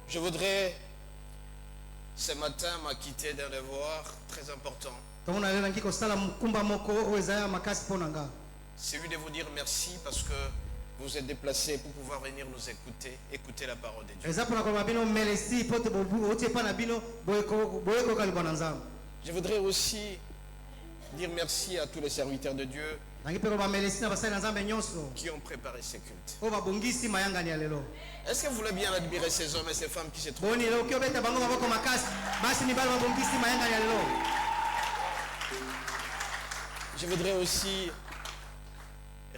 Je voudrais ce matin m'acquitter d'un devoir très important. C'est lui de vous dire merci parce que vous êtes déplacés pour pouvoir venir nous écouter la parole de Dieu. Je voudrais aussi dire merci à tous les serviteurs de Dieu qui ont préparé ces cultes. Est-ce que vous voulez bien admirer ces hommes et ces femmes qui se trouvent? Je voudrais aussi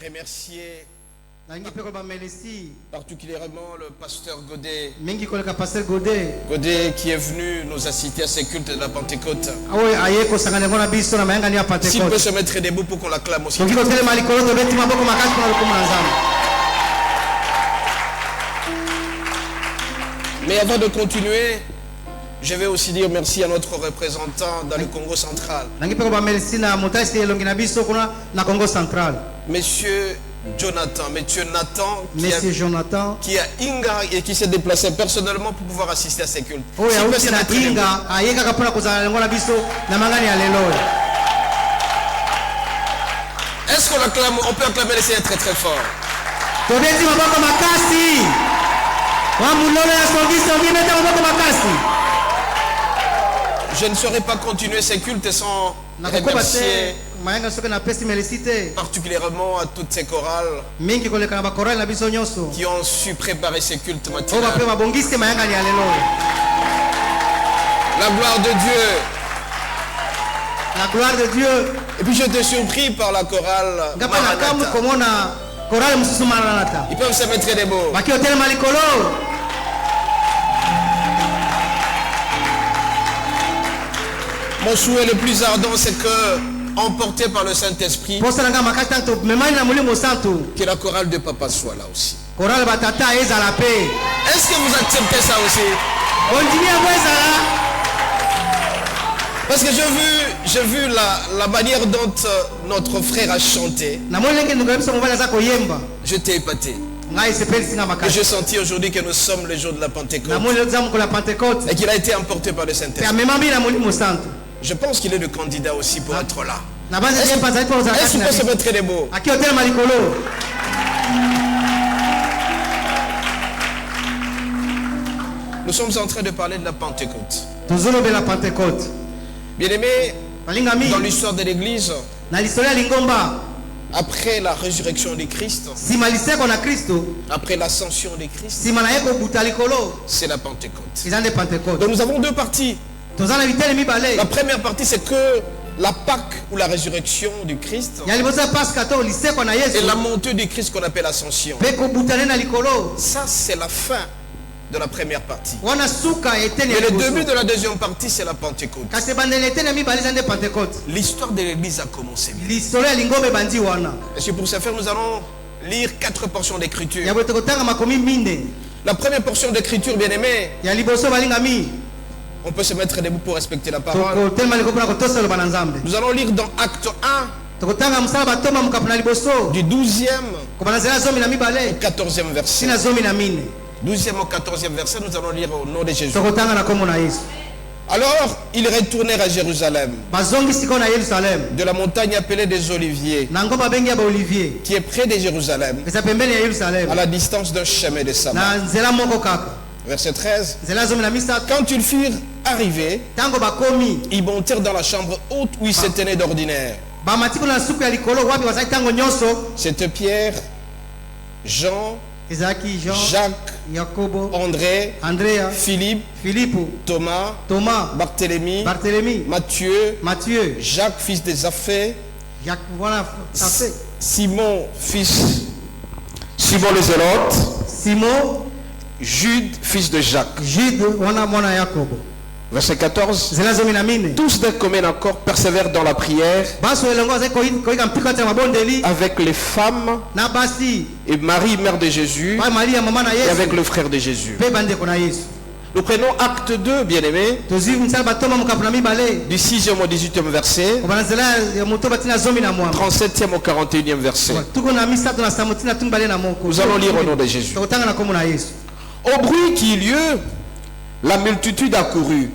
remercier particulièrement le pasteur Godet. Godet qui est venu nous assister à ces cultes de la Pentecôte. S'il peut se mettre debout pour qu'on l'acclame aussi. Mais avant de continuer, je vais aussi dire merci à notre représentant dans le Congo central. Monsieur Jonathan, qui a Inga et qui s'est déplacé personnellement pour pouvoir assister à ces cultes. Est-ce qu'on l'acclame? On peut acclamer le Seigneur très très fort. Je ne saurais pas continuer ces cultes sans remercier particulièrement à toutes ces chorales qui ont su préparer ces cultes matinales. La gloire de Dieu. La gloire de Dieu. Et puis j'étais surpris par la chorale Maranatha. Ils peuvent se mettre debout. Mon souhait le plus ardent, c'est que, emporté par le Saint-Esprit, que la chorale de Papa soit là aussi. Est-ce que vous acceptez ça aussi? Parce que j'ai vu la manière dont notre frère a chanté. J'étais épaté. Et j'ai senti aujourd'hui que nous sommes le jour de la Pentecôte. Et qu'il a été emporté par le Saint-Esprit. Je pense qu'il est le candidat aussi pour être là. Est-ce qu'il peut se mettre debout? Nous sommes en train de parler de la Pentecôte. Bien aimé, dans l'histoire de l'Église, après la résurrection de Christ, après l'ascension de Christ, c'est la Pentecôte. Donc nous avons deux parties. La première partie, c'est que la Pâque ou la résurrection du Christ et la montée du Christ qu'on appelle l'ascension. Ça, c'est la fin de la première partie. Mais le début de la deuxième partie, c'est la Pentecôte. L'histoire de l'Église a commencé. Et c'est pour ce faire, nous allons lire 4 portions d'écriture. La première portion d'écriture, bien aimé, on peut se mettre debout pour respecter la parole. Nous allons lire dans Acte 1, du 12e au 14e verset. 12e au 14e verset, nous allons lire au nom de Jésus. Alors, ils retournèrent à Jérusalem, de la montagne appelée des Oliviers, qui est près de Jérusalem, à la distance d'un chemin de Samarie. Verset 13. Quand ils furent arrivés, ils montèrent dans la chambre haute où ils se tenaient d'ordinaire. C'était Pierre, Jean, Jacques, André, Philippe, Thomas, Barthélemy, Matthieu, Jacques, fils de Zaphée, Simon le Zélote, Jude, fils de Jacques. Verset 14. Tous d'un commun accord persévèrent dans la prière avec les femmes et Marie, mère de Jésus, et avec le frère de Jésus. Nous prenons acte 2, bien-aimés, du 6e au 18e verset, 37e au 41e verset. Nous allons lire au nom de Jésus. Au bruit qui eut lieu, la multitude accourut,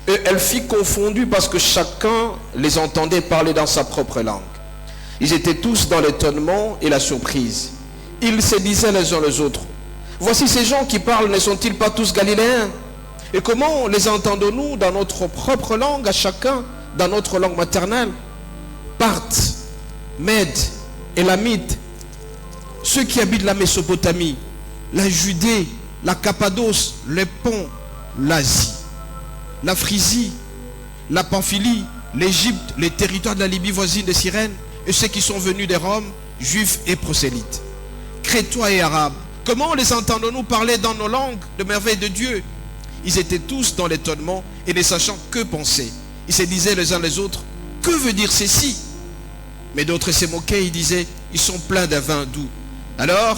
et elle fit confondue parce que chacun les entendait parler dans sa propre langue. Ils étaient tous dans l'étonnement et la surprise. Ils se disaient les uns les autres, voici ces gens qui parlent, ne sont-ils pas tous galiléens? Et comment les entendons-nous dans notre propre langue, à chacun dans notre langue maternelle? Parthes, Mèdes, Élamites, ceux qui habitent la Mésopotamie, la Judée, la Cappadoce, les Ponts, l'Asie, la Phrygie, la Pamphylie, l'Égypte, les territoires de la Libye voisine de Cyrène, et ceux qui sont venus de Rome, juifs et prosélytes, Crétois et Arabes. Comment les entendons-nous parler dans nos langues de merveilles de Dieu? Ils étaient tous dans l'étonnement et ne sachant que penser. Ils se disaient les uns les autres, que veut dire ceci? Mais d'autres se moquaient, ils disaient, ils sont pleins d'un vin doux. Alors,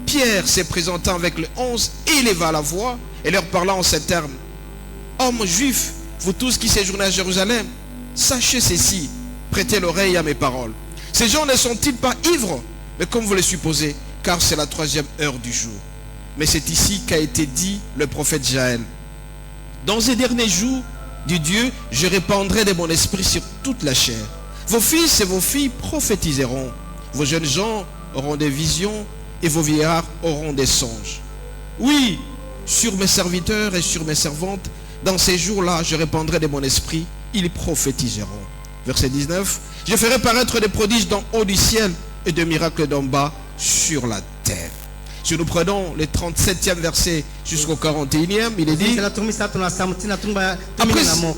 Pierre se présentant avec les 11, éleva la voix et leur parla en ces termes. Hommes juifs, vous tous qui séjournez à Jérusalem, sachez ceci, prêtez l'oreille à mes paroles. Ces gens ne sont-ils pas ivres? Mais comme vous le supposez, car c'est la 3e heure du jour. Mais c'est ici qu'a été dit le prophète Jaël. Dans ces derniers jours, dit Dieu, je répandrai de mon esprit sur toute la chair. Vos fils et vos filles prophétiseront. Vos jeunes gens auront des visions et vos vieillards auront des songes. Oui, sur mes serviteurs et sur mes servantes, dans ces jours-là, je répandrai de mon esprit, ils prophétiseront. Verset 19. Je ferai paraître des prodiges d'en haut du ciel et des miracles d'en bas sur la terre. Si nous prenons le 37e verset jusqu'au 41e, il est dit,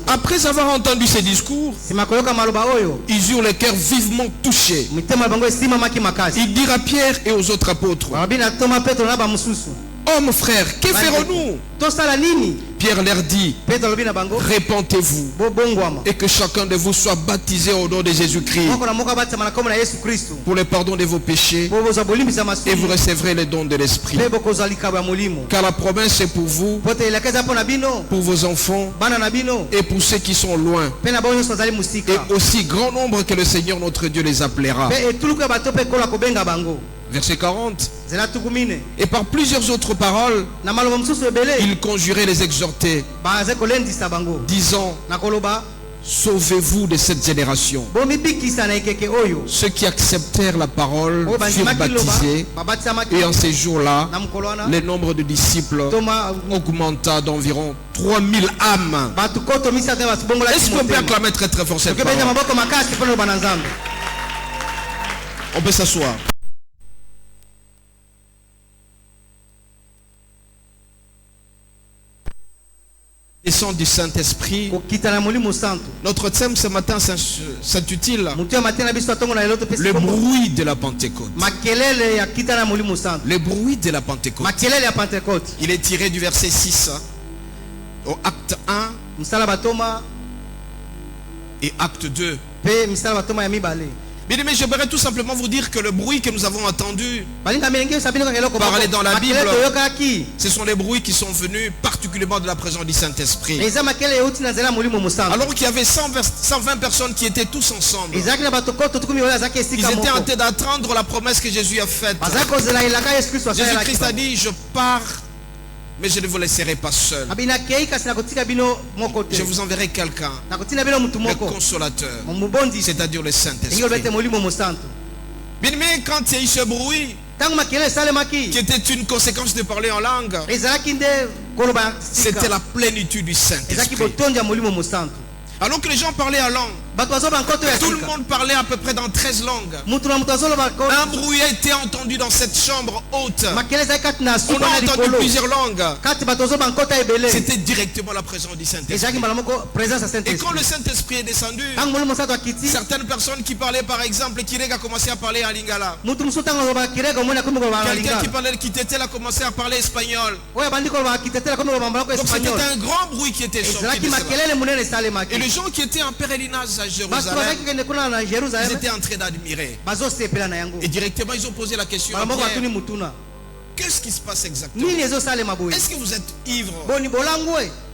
après avoir entendu ces discours, ils eurent le cœur vivement touchés. Ils dirent à Pierre et aux autres apôtres, hommes frères, que ferons-nous? Pierre leur dit, répentez-vous et que chacun de vous soit baptisé au nom de Jésus-Christ pour le pardon de vos péchés et vous recevrez le don de l'Esprit. Car la promesse est pour vous, pour vos enfants et pour ceux qui sont loin, et aussi grand nombre que le Seigneur notre Dieu les appellera. Verset 40. Et par plusieurs autres paroles, il conjurait les exhorter, disant, sauvez-vous de cette génération. Ceux qui acceptèrent la parole furent baptisés, et en ces jours-là, le nombre de disciples augmenta d'environ 3000 âmes. Est-ce qu'on peut acclamer très très fort cette parole? On peut s'asseoir. Descend du Saint-Esprit. Notre thème ce matin s'intitule le bruit de la Pentecôte. Le bruit de la Pentecôte. Il est tiré du verset 6 au acte 1 et acte 2. Bien aimé, j'aimerais tout simplement vous dire que le bruit que nous avons entendu parler dans la Bible, ce sont les bruits qui sont venus particulièrement de la présence du Saint-Esprit. Alors qu'il y avait 120 personnes qui étaient tous ensemble. Ils étaient en train d'attendre la promesse que Jésus a faite. Jésus-Christ a dit, je pars, mais je ne vous laisserai pas seul. Je vous enverrai quelqu'un, le consolateur, c'est-à-dire le Saint-Esprit. Bien aimé, quand il y a eu ce bruit, qui était une conséquence de parler en langue, c'était la plénitude du Saint-Esprit. Alors que les gens parlaient en langue, tout le monde parlait à peu près dans 13 langues. Un bruit a été entendu dans cette chambre haute. On a entendu plusieurs langues. C'était directement la présence du Saint-Esprit. Et quand le Saint-Esprit est descendu, certaines personnes qui parlaient par exemple, Kireg a commencé à parler en lingala. Quelqu'un qui parlait Kitetel a commencé à parler espagnol. Donc c'était un grand bruit qui était sorti. Et les gens qui étaient en pèlerinage à Jérusalem, ils étaient en train d'admirer. Et directement ils ont posé la question à Pierre. qu'est-ce qui se passe exactement? Est-ce que vous êtes ivre?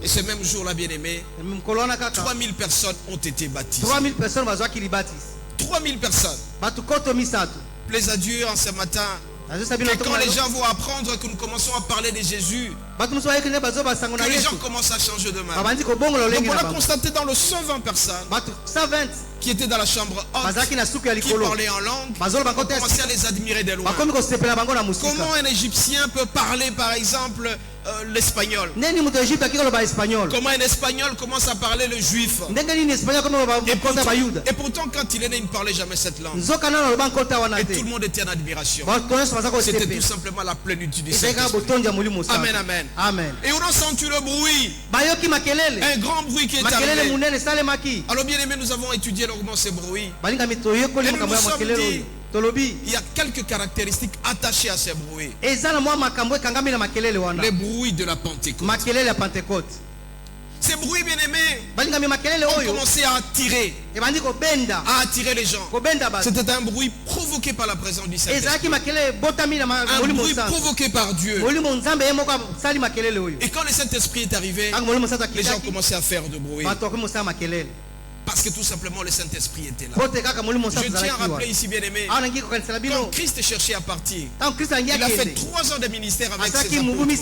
Et ce même jour-là, bien-aimé, 3000 personnes ont été baptisées. 3000 personnes. 3000 personnes. Plaise à Dieu en ce matin. Et quand les gens vont apprendre que nous commençons à parler de Jésus, que les gens commencent à changer de main. Donc on a constaté dans le 120 personnes qui étaient dans la chambre haute, qui parlaient en langue, on commençait à les admirer de loin. Comment un Égyptien peut parler par exemple l'espagnol? Comment un espagnol commence à parler le juif? Et pourtant quand il est né, il ne parlait jamais cette langue. Et tout le monde était en admiration. C'était tout simplement la plénitude du Saint-Esprit. Amen, amen. Amen. Et on a senti le bruit. Un grand bruit qui est arrivé. Alors bien aimé, nous avons étudié longuement ce bruit. Et nous nous sommes dit, il y a quelques caractéristiques attachées à ce bruit. Les bruits de la Pentecôte. Ces bruits bien-aimés ont commencé à attirer les gens. C'était un bruit provoqué par la présence du Saint-Esprit. Un bruit provoqué par Dieu. Et quand le Saint-Esprit est arrivé, les gens commençaient à faire de bruit. Parce que tout simplement le Saint-Esprit était là. Je tiens à rappeler ici, bien-aimé, quand Christ cherchait à partir, il a fait 3 ans de ministère avec ses apôtres. Et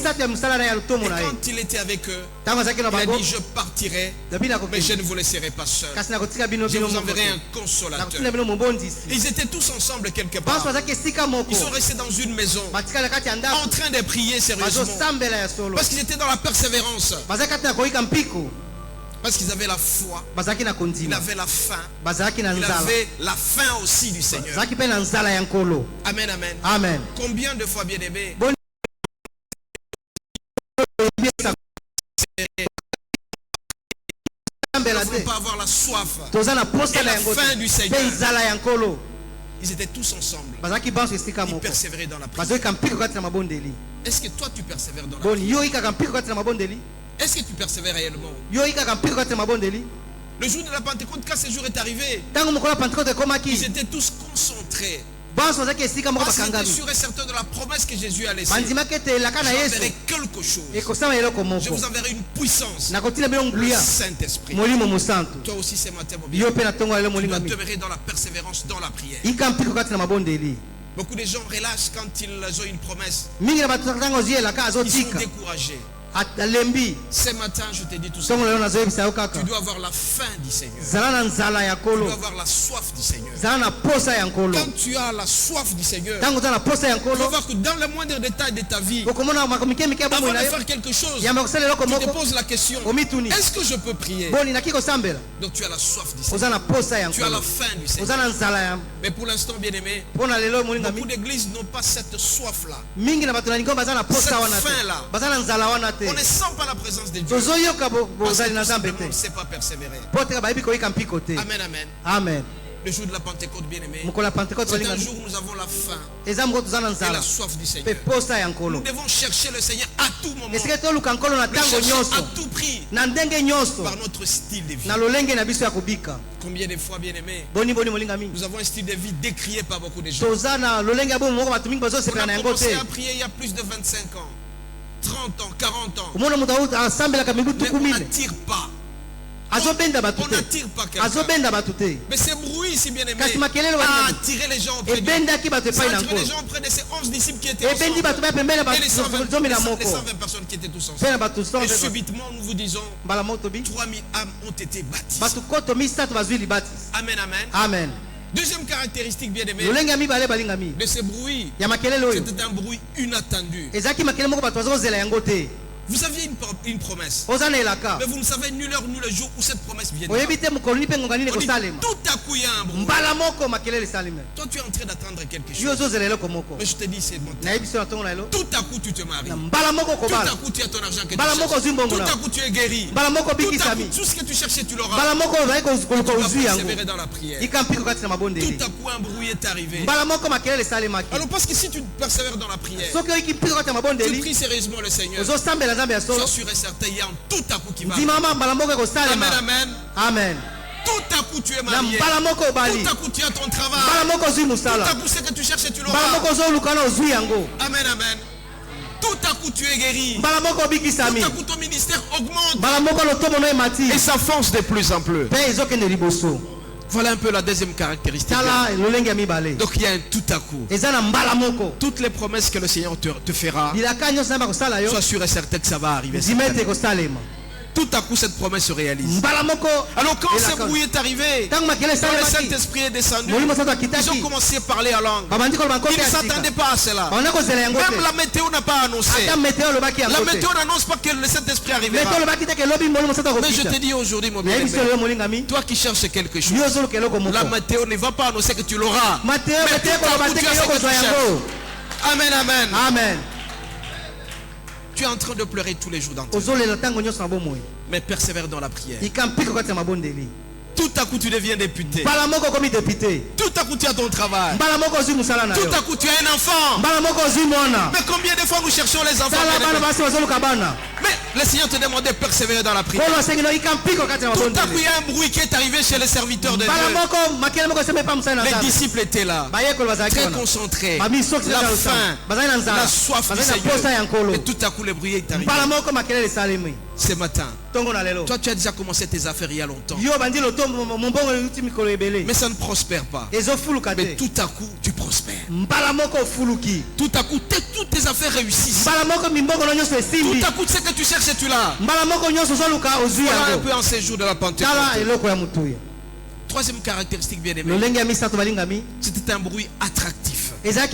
quand il était avec eux, il a dit, je partirai, mais je ne vous laisserai pas seul. Je vous enverrai un consolateur. Ils étaient tous ensemble quelque part. Ils sont restés dans une maison, en train de prier sérieusement. Parce qu'ils étaient dans la persévérance. Parce qu'ils avaient la foi, ils avaient la faim, ils avaient la faim aussi du Seigneur. Amen, amen. Amen. Combien de fois, bien aimé, nous ne pouvons pas avoir la soif et la faim du Seigneur. Ils étaient tous ensemble. Ils persévéraient dans la prière. Est-ce que toi tu persévères dans la prière? Est-ce que tu persévères réellement? Le jour de la Pentecôte, quand ce jour est arrivé, ils étaient tous concentrés. Parce qu'ils étaient sûrs et certains de la promesse que Jésus a laissée. Je vous enverrai quelque chose. Je vous enverrai une puissance. Le Saint-Esprit. Toi aussi ce matin, mon bien, tu dois demeurer dans la persévérance, dans la prière. Beaucoup de gens relâchent quand ils ont une promesse. Ils sont découragés. Ce matin, je te dis tout ça. Tu dois avoir la faim du Seigneur. Tu dois avoir la soif du Seigneur. Quand tu as la soif du Seigneur, tu vas voir que dans le moindre détail de ta vie, avant de faire quelque chose, tu te poses la question, est-ce que je peux prier? Donc tu as la soif du Seigneur. Tu as la faim du Seigneur. Mais pour l'instant, bien aimé, beaucoup d'églises n'ont pas cette soif-là. Cette faim-là. On ne sent pas la présence de Dieu. Parce que on ne sait pas persévérer. Amen, amen. Amen. Le jour de la Pentecôte, bien aimé, c'est un jour où nous avons la faim et la soif du Seigneur. Nous devons chercher le Seigneur à tout moment. Le chercher à tout prix par notre style de vie. Combien de fois, bien aimé, nous avons un style de vie décrié par beaucoup de gens. On a commencé à prier il y a plus de 25 ans. 30 ans, 40 ans. Mais on n'attire pas. On n'attire pas quelqu'un. Mais ce bruit ici, bien aimé, a attiré les gens auprès de Dieu. Ça a attiré les gens auprès de ces 11 disciples qui étaient ensemble. Et les 120 personnes qui étaient tous ensemble. Et subitement, nous vous disons, 3000 âmes ont été baptisées. Amen, amen. Amen. Deuxième caractéristique, bien aimé, de ce bruit, c'était un bruit inattendu. Vous aviez une promesse, mais vous ne savez nulle heure ni le jour où cette promesse viendra. On dit, tout à coup il y a un bruit. Toi tu es en train d'attendre quelque chose. Mais je te dis c'est bon. Tout à coup tu te maries. Tout à coup tu as ton argent que tu cherches. Tout à coup tu es guéri. Tout à coup tout ce que tu cherchais tu l'auras. Tu vas persévérer dans la prière. Tout à coup un bruit est arrivé. Alors parce que si tu persévères dans la prière, tu pries sérieusement le Seigneur, sois sûr et certain, il y a un tout à coup qui va. Amen, amen. Amen. Tout à coup tu es marié. Tout à coup tu as ton travail. Tout à coup ce que tu cherches tu l'auras. Amen, amen. Tout à coup tu es guéri. Tout à coup ton ministère augmente. Et s'avance de plus en plus. Voilà un peu la deuxième caractéristique. Donc il y a un tout à coup. Toutes les promesses que le Seigneur te fera, sois sûr et certain que ça va arriver. Tout à coup cette promesse se réalise. Alors quand ce bruit est arrivé, quand le Saint-Esprit est descendu, ils ont commencé à parler en langue. Ils ne s'attendaient pas à cela. Même la météo n'a pas annoncé. La météo n'annonce pas que le Saint-Esprit arrivera. Mais je te dis aujourd'hui, mon bien-aimé, toi qui cherches quelque chose, la météo ne va pas annoncer que tu l'auras. Mais tout à coup tu as ce que tu cherches. Amen, amen. Amen. Tu es en train de pleurer tous les jours dans ta vie. Mais persévère dans la prière. Tout à coup tu deviens député. Tout à coup tu as ton travail. Tout à coup tu as un enfant. Mais combien de fois nous cherchons les enfants? Mais le Seigneur te demande de persévérer dans la prière. Tout à coup il y a un bruit qui est arrivé chez les serviteurs de Dieu. Les disciples étaient là, très concentrés. La faim, la soif du Seigneur. Et tout à coup le bruit est arrivé. Ce matin, toi tu as déjà commencé tes affaires il y a longtemps. Mais ça ne prospère pas. Mais tout à coup tu prospères. Tout à coup toutes tes affaires réussissent. Tout à coup ce que tu cherches tu l'as. Voilà un peu en ces jours de la Pentecôte. Troisième caractéristique bien aimée, c'était un bruit attractif. Ça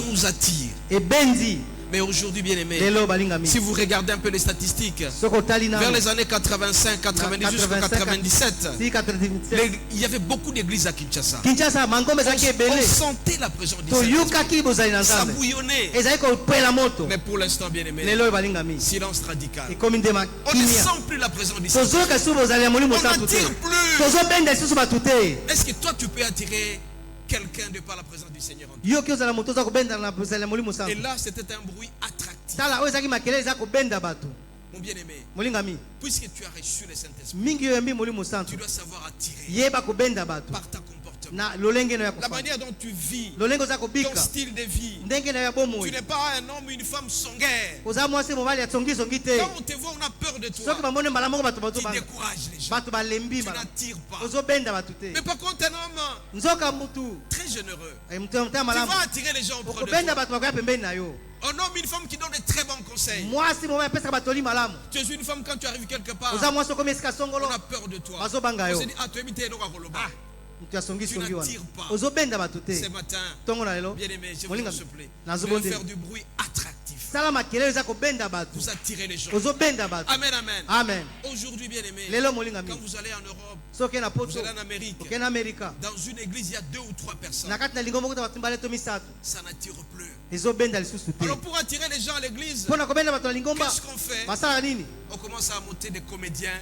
nous attire. Mais aujourd'hui, bien aimé, si vous regardez un peu les statistiques, vers les années 85, 90 jusqu'à 97, il y avait beaucoup d'églises à Kinshasa. On sentait la présence du Seigneur. Ça bouillonnait. Mais pour l'instant, bien aimé, silence radical. On ne sent plus la présence du Seigneur. On n'attire plus. Est-ce que toi, tu peux attirer quelqu'un de par la présence du Seigneur? Et là, c'était un bruit attractif. Mon bien-aimé, puisque tu as reçu le Saint-Esprit, tu dois savoir attirer par ta comportement. La manière dont tu vis, ton style de vie. Tu n'es pas un homme ou une femme sanguinaire. Quand on te voit, on a peur de toi. Tu décourages les gens. Tu n'attires pas. Mais par contre, un homme très généreux, tu vas attirer les gens auprès de toi. Un homme, une femme qui donne de très bons conseils. Tu es une femme, quand tu arrives quelque part, on a peur de toi. On se dit, ah, tu es imité, tu n'attires pas. Ce matin, bien aimé, je vous en supplie, je vais faire du bruit attractif. Vous attirez les gens. Amen, amen. Amen. Aujourd'hui, bien aimé, quand vous allez en Europe, vous allez en Amérique, dans une église, il y a 2 ou 3 personnes. Ça n'attire plus. Alors pour attirer les gens à l'église, qu'est-ce qu'on fait? On commence à monter des comédiens.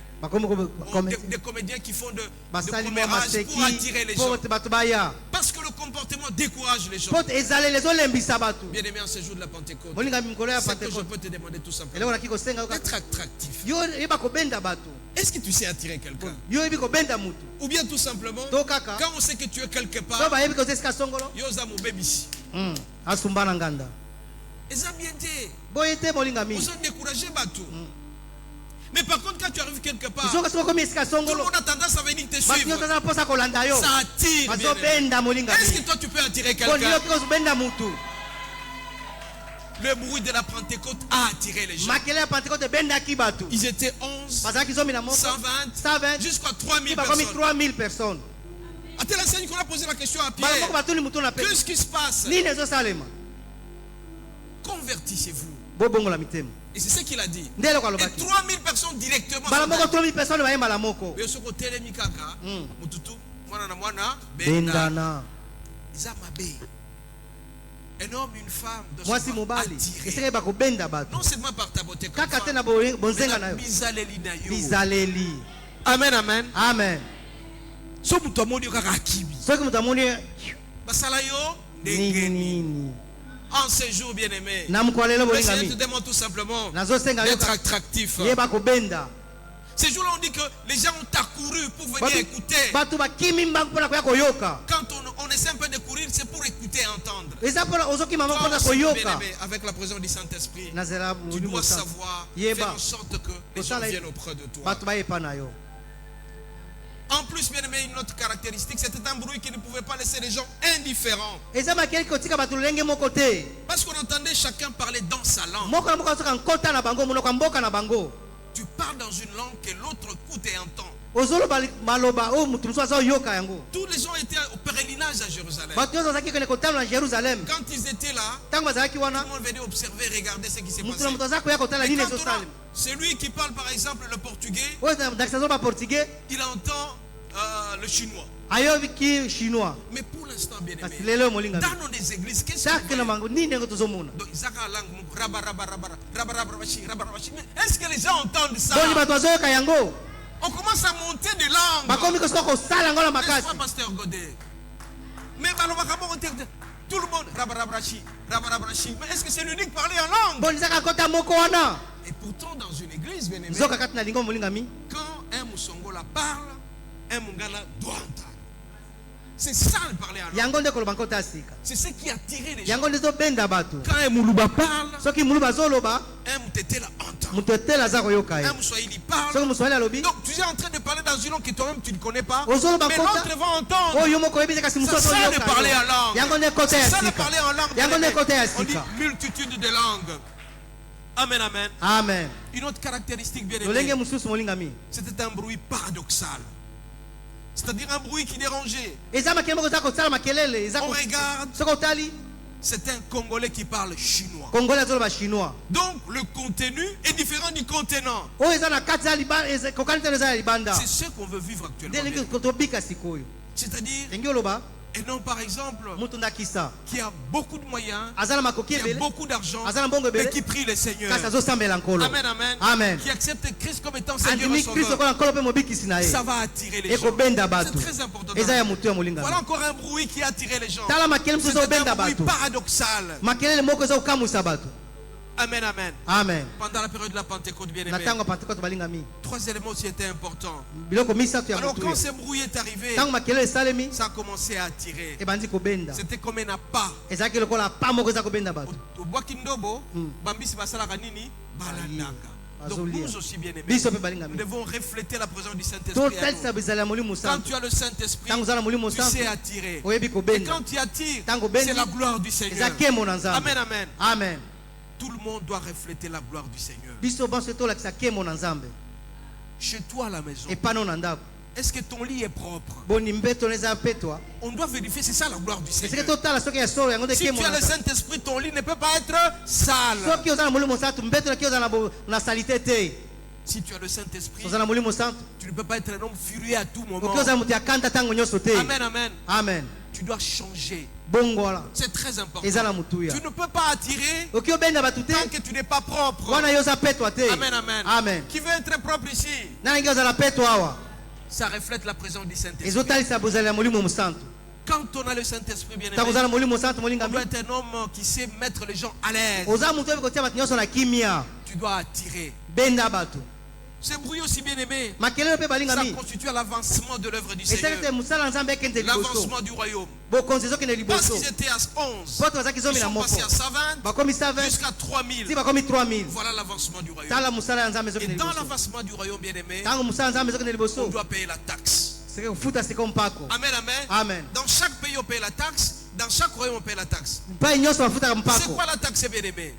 Des comédiens qui font de commérage pour attirer les gens. Parce que le comportement décourage les gens. Bien aimé, en ce jour de la Pentecôte, c'est que je peux te demander tout simplement d'être attractif. Est-ce que tu sais attirer quelqu'un? Ou bien tout simplement, quand on sait que tu es quelque part, yoza mo baby. Vous ont découragé Batou. Mais par contre, quand tu arrives quelque part, tout le monde a tendance à venir te suivre. Ça attire. Est-ce que toi tu peux attirer quelqu'un? Le bruit de la Pentecôte a attiré les gens. Ils étaient 11, 120, jusqu'à 3000 personnes. À tel enseigne qu'on a posé la question à Pierre. Qu'est-ce qui se passe? Convertissez-vous. Et c'est ce qu'il a dit. Et 3000 personnes directement. Un homme, une femme doit attirer. Non seulement par ta beauté comme femme, amen, amen. Amen. En ces jours, bien aimé, le Seigneur te demande tout simplement d'être attractif. Ces jours-là, on dit que les gens ont accouru pour venir écouter. Quand on essaie un peu de courir, venir, c'est pour écouter et entendre. Toi aussi, bien-aimé, avec la présence du Saint-Esprit, tu dois savoir faire en sorte que les gens viennent auprès de toi. En plus, bien aimé, une autre caractéristique, c'était un bruit qui ne pouvait pas laisser les gens indifférents. Parce qu'on entendait chacun parler dans sa langue. Tu parles dans une langue que l'autre écoute et entend. Tous les gens étaient au pèlerinage à Jérusalem. Quand ils étaient là, tout le monde venait observer, regarder ce qui s'est passé. Celui qui parle par exemple le portugais, il entend le chinois. Mais pour l'instant, bien aimé, dans nos églises, qu'est-ce que est-ce que les gens entendent ça? On commence à monter des langues. N'est-ce pas, Pasteur Godet? Mais tout le monde, mais est-ce que c'est l'unique parler en langue? Et pourtant, dans une église, bien aimé, quand un Moussongola parle, un Mungala doit entendre. C'est ça le parler en langue. C'est ce qui a attiré les gens. Quand un Mouluba parle, un Moutetela entend. Un Moussoïli parle. Donc tu es en train de parler dans une langue que toi-même tu ne connais pas. Mais l'autre va entendre. C'est ça de parler en langue. C'est ça de parler en langue. On dit multitude de langues. Amen, amen. Amen. Une autre caractéristique bien aimée, c'était un bruit paradoxal. C'est-à-dire un bruit qui dérangeait. On regarde. C'est un Congolais qui parle chinois. Donc le contenu est différent du contenant. C'est ce qu'on veut vivre actuellement. C'est-à-dire, et non par exemple, qui a beaucoup de moyens, qui a beaucoup d'argent, mais qui prie le Seigneur. Amen, amen. Amen. Qui accepte Christ comme étant Seigneur et Sauveur. Ça va attirer les gens. C'est très important. Voilà encore un bruit qui a attiré les gens. C'est un bruit paradoxal. Amen, amen. Amen. Pendant la période de la Pentecôte, bien aimé, 3 éléments aussi étaient importants. Alors quand ce bruit est arrivé, ça a commencé à attirer. C'était comme un appât. Au bois Kindobo, Bambisi Basala Kanini, Balandaka. Donc nous aussi, bien aimés, nous devons refléter la présence du Saint-Esprit. Quand tu as le Saint-Esprit, tu sais attirer. Et quand tu attires, c'est la gloire du Seigneur. Amen, amen. Amen. Tout le monde doit refléter la gloire du Seigneur. Chez toi à la maison, est-ce que ton lit est propre? On doit vérifier, c'est ça la gloire du Seigneur. Si tu as le Saint-Esprit, ton lit ne peut pas être sale. Si tu as le Saint-Esprit, tu ne peux pas être un homme furieux à tout moment. Amen, amen. Amen. Tu dois changer. C'est très important. Tu ne peux pas attirer tant que tu n'es pas propre. Amen, amen. Amen. Qui veut être propre ici? Ça reflète la présence du Saint-Esprit. Quand on a le Saint-Esprit, bien aimé, on doit être un homme qui sait mettre les gens à l'aise. Tu dois attirer. Ce bruit aussi bien aimé, ça constitue l'avancement de l'œuvre du Seigneur. L'avancement du royaume. Parce qu'ils étaient à 11, ils sont passés à 120 jusqu'à 3000. Voilà l'avancement du royaume. Et dans l'avancement du royaume, bien aimé, on doit payer la taxe. Amen, amen. Amen. Dans chaque pays on paye la taxe. Dans chaque royaume on paye la taxe. C'est quoi la taxe, bien aimé?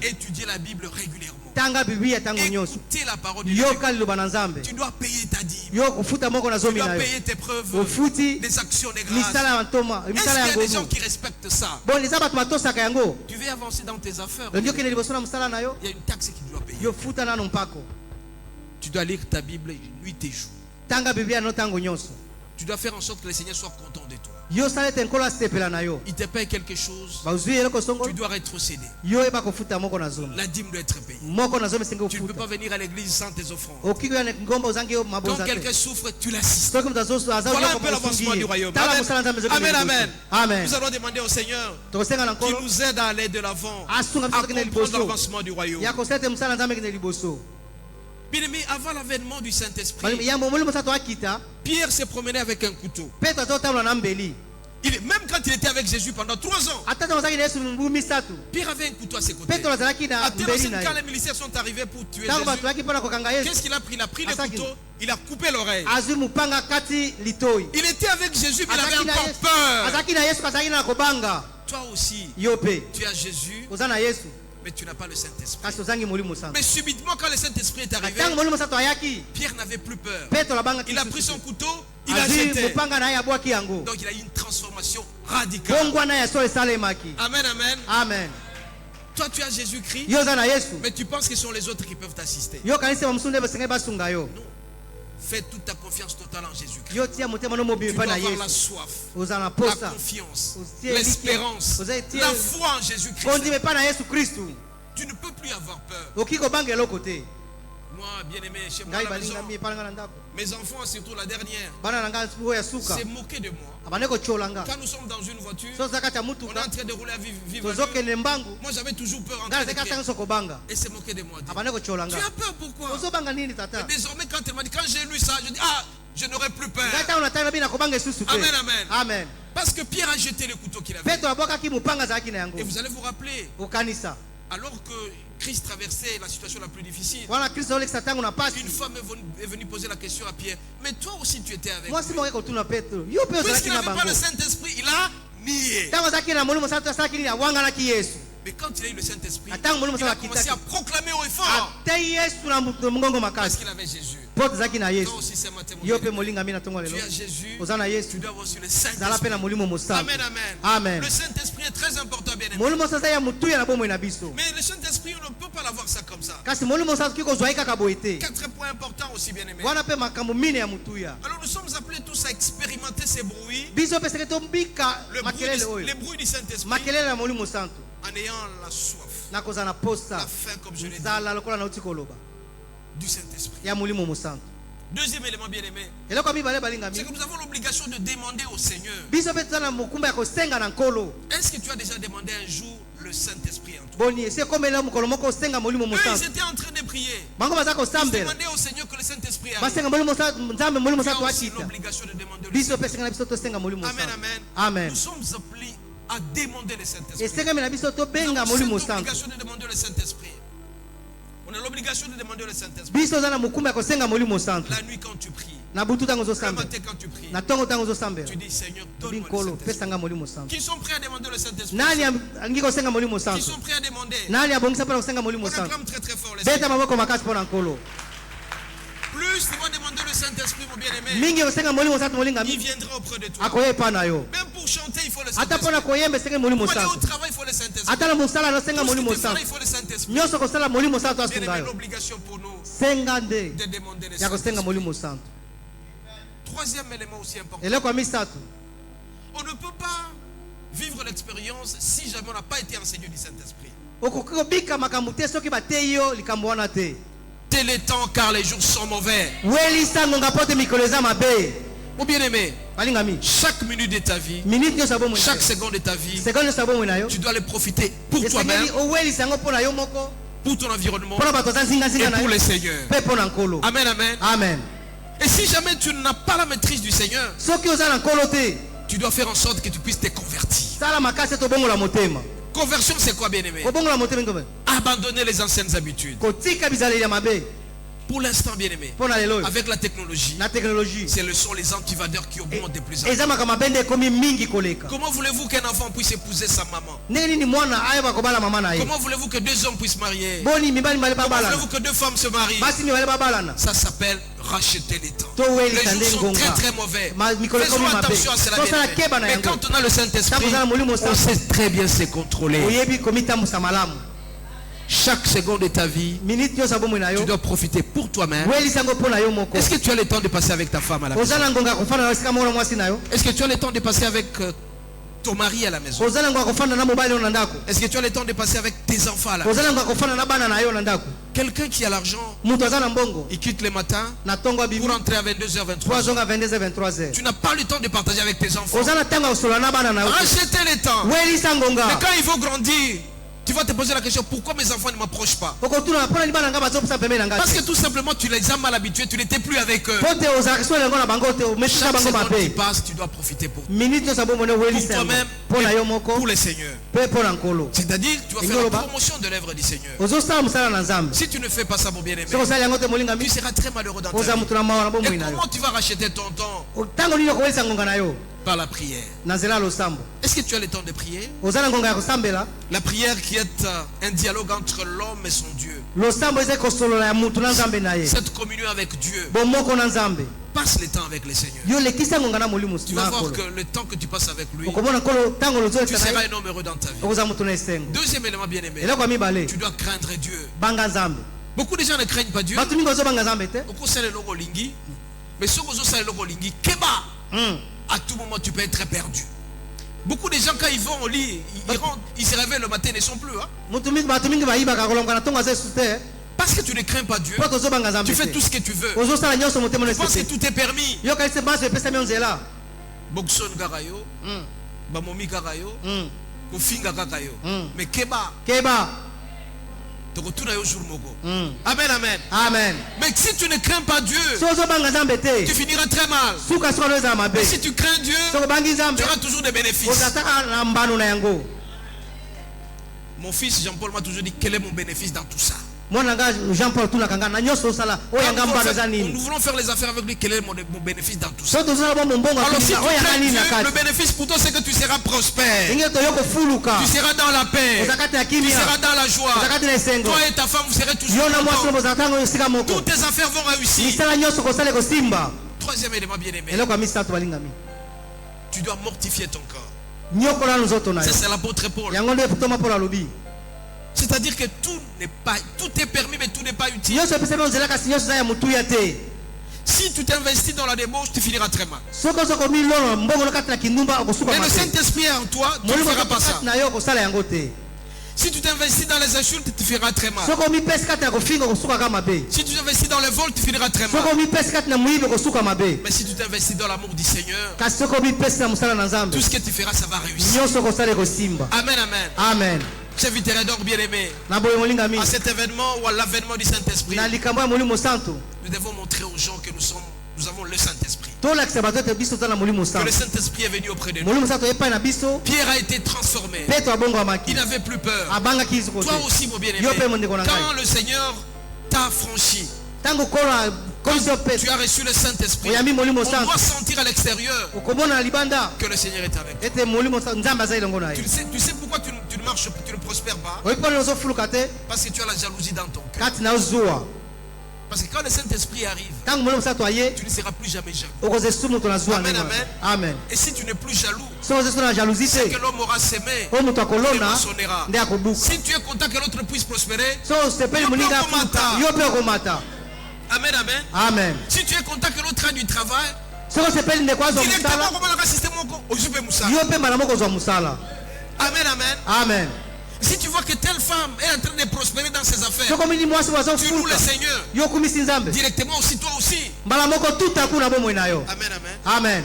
Étudier la Bible régulièrement. Écouter la parole de Dieu. Tu dois payer ta dîme. Tu dois payer tes preuves, des actions de grâce. Est-ce qu'il y a des gens qui respectent ça? Tu veux avancer dans tes affaires, il y a une taxe que tu dois payer. Tu dois lire ta Bible nuit et jour. Tu dois faire en sorte que le Seigneur soit content de toi. Il te paye quelque chose, tu dois rétrocéder. La dîme doit être payée. Tu ne peux pas venir à l'église sans tes offrandes. Quand quelqu'un souffre, tu l'assistes. Voilà un peu l'avancement du royaume. Amen, amen, amen. Nous allons demander au Seigneur qui nous aide à aller de l'avant, à comprendre l'avancement du royaume. Bien aimé, avant l'avènement du Saint-Esprit, Pierre s'est promené avec un couteau. Même quand il était avec Jésus pendant 3 ans, Pierre avait un couteau à ses côtés. Quand les militaires sont arrivés pour tuer Jésus, qu'est-ce qu'il a pris? Il a pris le couteau, il a coupé l'oreille. Il était avec Jésus, mais il avait encore peur. Toi aussi, tu as Jésus, mais tu n'as pas le Saint-Esprit. Mais subitement, quand le Saint-Esprit est arrivé, Pierre n'avait plus peur. Il a pris son couteau, il a jeté. Donc il a eu une transformation radicale. Amen, amen. Amen. Toi, tu as Jésus-Christ, mais tu penses que ce sont les autres qui peuvent t'assister. Non. Fais toute ta confiance totale en Jésus-Christ. Tu dois avoir la soif, la confiance, l'espérance, la foi en Jésus-Christ. Tu ne peux plus avoir peur. Moi, bien aimé, chez moi à la maison, mes enfants, surtout la dernière, s'est moqué de moi. Quand nous sommes dans une voiture, on est en train de rouler à vivre. Moi, j'avais toujours peur en train de crier. Et s'est moqué de moi. Tu as peur pourquoi? Et désormais, quand elle m'a dit, quand j'ai lu ça, je dis, ah, je n'aurai plus peur. Amen, amen. Amen. Parce que Pierre a jeté le couteau qu'il avait. Et vous allez vous rappeler, alors que Christ traversait la situation la plus difficile, une femme est venue poser la question à Pierre, mais toi aussi tu étais avec lui. Puisqu'il n'avait pas le Saint-Esprit, il a nié. Mais quand il a eu le Saint-Esprit, il a commencé à proclamer haut et fort parce qu'il avait Jésus. Toi aussi c'est ma témoignage. Tu as Jésus, tu dois avoir aussi le Saint-Esprit. Amen, amen. Le Saint-Esprit est très important, bien aimé. Mais le Saint-Esprit, on ne peut pas l'avoir ça comme ça. 4 points importants aussi, bien aimé. Alors nous sommes appelés tous à expérimenter ces bruits, les bruits du Saint-Esprit, en ayant la soif, la faim, comme je l'ai dit, du Saint-Esprit. Deuxième élément, bien aimé, c'est que nous avons l'obligation de demander au Seigneur. Est-ce que tu as déjà demandé un jour le Saint-Esprit en toi? Eux, ils étaient en train de prier. Ils demandaient au Seigneur que le Saint-Esprit arrive. Tu as aussi l'obligation de demander le Saint-Esprit. Amen, amen. Nous sommes appelés à demander le Saint-Esprit. Nous avons l'obligation de demander le Saint-Esprit. On a l'obligation de demander le Saint-Esprit. La nuit quand tu pries, le matin quand tu pries, tu dis Seigneur, donne-moi le Saint-Esprit. Qui sont prêts à demander le Saint-Esprit? Qui sont prêts à demander? On acclame très très fort le Seigneur. Plus tu vas demander le Saint-Esprit, mon bien-aimé, il viendra auprès de toi. Même pour chanter, il faut le Saint-Esprit. Pour aller au travail, il faut le Saint-Esprit. Pour il faut le Saint-Esprit. Bien-aimé, l'obligation pour nous de demander le Saint-Esprit. Troisième élément aussi important. On ne peut pas vivre l'expérience si jamais on n'a pas été enseigné du Saint-Esprit. Tel est temps car les jours sont mauvais. Mon bien-aimé, chaque minute de ta vie, chaque seconde de ta vie, tu dois les profiter pour toi-même, pour ton environnement et pour le Seigneur. Amen, amen. Amen. Et si jamais tu n'as pas la maîtrise du Seigneur, tu dois faire en sorte que tu puisses te convertir. Conversion, c'est quoi, bien-aimé? Abandonner les anciennes habitudes. Pour l'instant, bien-aimé, avec la technologie, ce sont les antivadeurs qui augmentent de plus en plus. Comment voulez-vous qu'un enfant puisse épouser sa maman? Comment voulez-vous que 2 hommes puissent marier? Comment voulez-vous que 2 femmes se marient? Ça s'appelle racheter les temps. Les jours sont très très mauvais. Faisons attention à cela. Mais quand on a le Saint-Esprit, on sait très bien se contrôler. Chaque seconde de ta vie, tu dois profiter pour toi-même. Est-ce que tu as le temps de passer avec ta femme à la maison? Est-ce que tu as le temps de passer avec ton mari à la maison? Est-ce que tu as le temps de passer avec tes enfants à la maison? Quelqu'un qui a l'argent, il quitte le matin pour entrer à 22h, 23h. Tu n'as pas le temps de partager avec tes enfants. Rachetez le temps. Mais quand il faut grandir, Tu vas te poser la question, pourquoi mes enfants ne m'approchent pas? Parce que tout simplement tu les as mal habitués, tu n'étais plus avec eux. Chaque seconde qui passe, tu dois profiter pour toi-même, pour les seigneurs. C'est-à-dire, tu vas faire la promotion de l'œuvre du Seigneur. Si tu ne fais pas ça, mon bien-aimé, tu seras très malheureux dans ta vie. Et comment tu vas racheter ton temps? Par la prière. Est-ce que tu as le temps de prier? La prière qui est un dialogue entre l'homme et son Dieu. Cette communion avec Dieu. Passe le temps avec le Seigneur. Tu vas voir que le temps que tu passes avec lui, tu seras un homme heureux dans ta vie. Deuxième élément bien aimé, tu dois craindre Dieu. Beaucoup de gens ne craignent pas Dieu. Mais à tout moment tu peux être perdu. Beaucoup de gens quand ils vont au lit, ils se réveillent le matin, ils ne sont plus. Parce que tu ne crains pas Dieu, tu fais tout ce que tu veux. Tu penses que tout est permis. Bokson garayo, bamomi garayo, kofinga garayo. Mais keba. Amen, amen. Amen. Mais si tu ne crains pas Dieu, tu finiras très mal. Mais si tu crains Dieu, tu auras toujours des bénéfices. Mon fils Jean-Paul m'a toujours dit quel est mon bénéfice dans tout ça. Nous voulons faire les affaires avec lui. Quel est mon bénéfice dans tout ça? Alors si tu crains Dieu, le bénéfice pour toi c'est que tu seras prospère. Tu seras dans la paix. Tu seras dans la joie. Toi et ta femme vous serez toujours contents. Toutes tes affaires vont réussir. Troisième élément bien aimé, tu dois mortifier ton corps. C'est l'apôtre Paul. C'est-à-dire que tout est permis mais tout n'est pas utile. Si tu t'investis dans la débauche, tu finiras très mal. Mais le Saint-Esprit est en toi, tu ne feras pas ça. Si tu t'investis dans les insultes, tu feras très mal. Si tu t'investis dans le vol, tu finiras très mal. Mais si tu t'investis dans l'amour du Seigneur, tout ce que tu feras, ça va réussir. Amen, amen. Amen. J'inviterai donc bien aimé à cet événement ou à l'avènement du Saint-Esprit. Nous devons montrer aux gens que nous avons le Saint-Esprit. Que le Saint-Esprit est venu auprès de nous. Pierre a été transformé. Il n'avait plus peur. Toi aussi mon bien-aimé, quand le Seigneur t'a franchi, quand tu as reçu le Saint-Esprit, on doit sentir à l'extérieur que le Seigneur est avec toi. Tu sais pourquoi tu ne marches, tu ne prospères pas? Parce que tu as la jalousie dans ton cœur. Parce que quand le Saint-Esprit arrive, tu ne seras plus jamais jaloux. Amen, amen. Amen. Et si tu n'es plus jaloux, c'est que l'homme aura semé, il moissonnera. Si tu es content que l'autre puisse prospérer, amen, amen. Amen. Si tu es content que l'autre a du travail, directement comment le système amen, amen. Amen. Si tu vois que telle femme est en train de prospérer dans ses affaires, tu loues le Seigneur. Directement aussi, toi aussi. Amen, amen. Amen.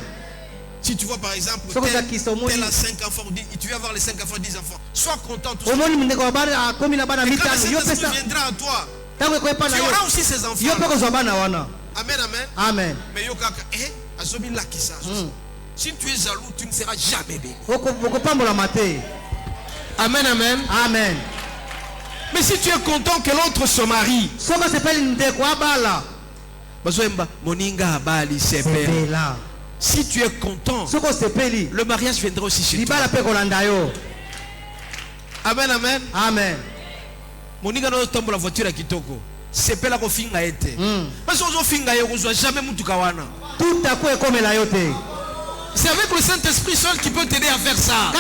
Si tu vois par exemple tel a 5 enfants, tu vas avoir les 5 enfants, 10 enfants. Sois content tout ça. Et quand le Saint-Esprit viendra à toi, tu auras aussi ses enfants. Amen, amen. Amen. Mais si tu es jaloux, tu ne seras jamais béni. Amen, amen. Amen. Mais si tu es content que l'autre se marie, si tu es content, le mariage viendra aussi chez toi. Amen, amen. Amen. Moninga no tombo la voiture kitoko. Sepela ko finga ete. Parce que finga yo jamais mutuka wana. Tout à coup est comme la yote. C'est avec le Saint-Esprit seul qui peut t'aider à faire ça.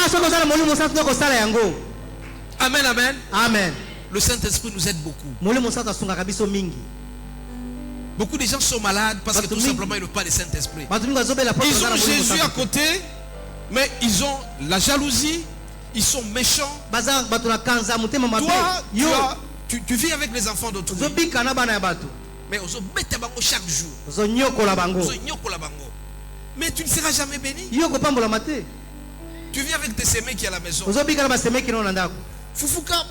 Amen, amen. Amen. Le Saint-Esprit nous aide beaucoup. Beaucoup de gens sont malades parce que tout simplement ils n'ont pas le Saint-Esprit. Ils ont Jésus à côté, mais ils ont la jalousie, ils sont méchants. Toi, tu vis avec les enfants d'autrui. Mais ils ont chaque jour. Mais tu ne seras jamais béni. Tu vis avec tes sémés qui est à la maison. Foufouka,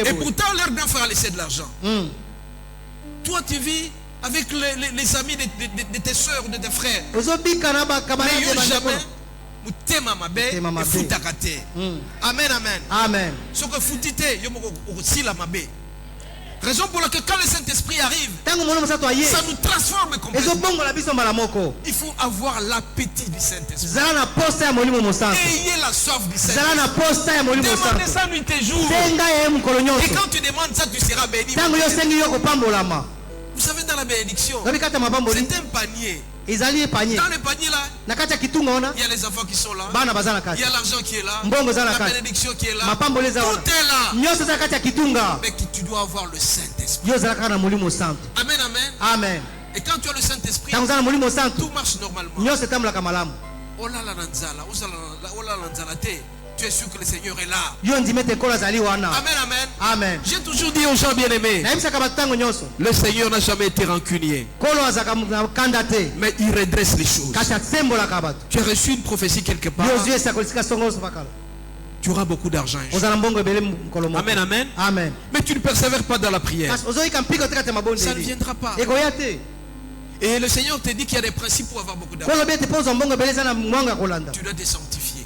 Et pourtant, leur grand frère a laissé de l'argent. Toi, tu vis avec les amis de tes soeurs, de tes frères. Amen, amen. Amen. Raison pour laquelle quand le Saint-Esprit arrive, ça nous transforme complètement. Il faut avoir l'appétit du Saint-Esprit. Ayez la soif du Saint-Esprit. Demandez ça nuit et jour. Et quand tu demandes ça, tu seras béni. Vous savez, dans la bénédiction, c'est un panier. Dans le panier là, il y a les enfants qui sont là, il y a l'argent qui est là, la bénédiction qui est là, tout est là. Mais tu dois avoir le Saint-Esprit. Amen, amen. Amen. Et quand tu as le Saint-Esprit, tout marche normalement. Tu es sûr que le Seigneur est là. Amen, amen. Amen. J'ai toujours dit aux gens bien-aimés, le Seigneur n'a jamais été rancunier, mais il redresse les choses. Tu as reçu une prophétie quelque part, tu auras beaucoup d'argent. Amen, amen. Amen. Mais tu ne persévères pas dans la prière, ça ne viendra pas. Et le Seigneur te dit qu'il y a des principes pour avoir beaucoup d'argent. Tu dois te sanctifier.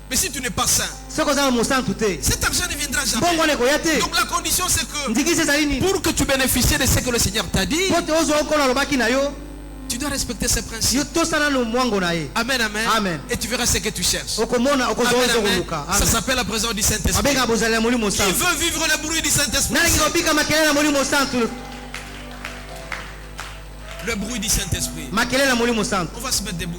Mais si tu n'es pas saint, cet argent ne viendra jamais. Donc la condition c'est que pour que tu bénéficies de ce que le Seigneur t'a dit, tu dois respecter ses principes. Amen, amen, amen. Et tu verras ce que tu cherches. Amen, amen. Ça s'appelle la présence du Saint-Esprit. Qui veut vivre le bruit du Saint-Esprit? Le bruit du Saint-Esprit. On va se mettre debout.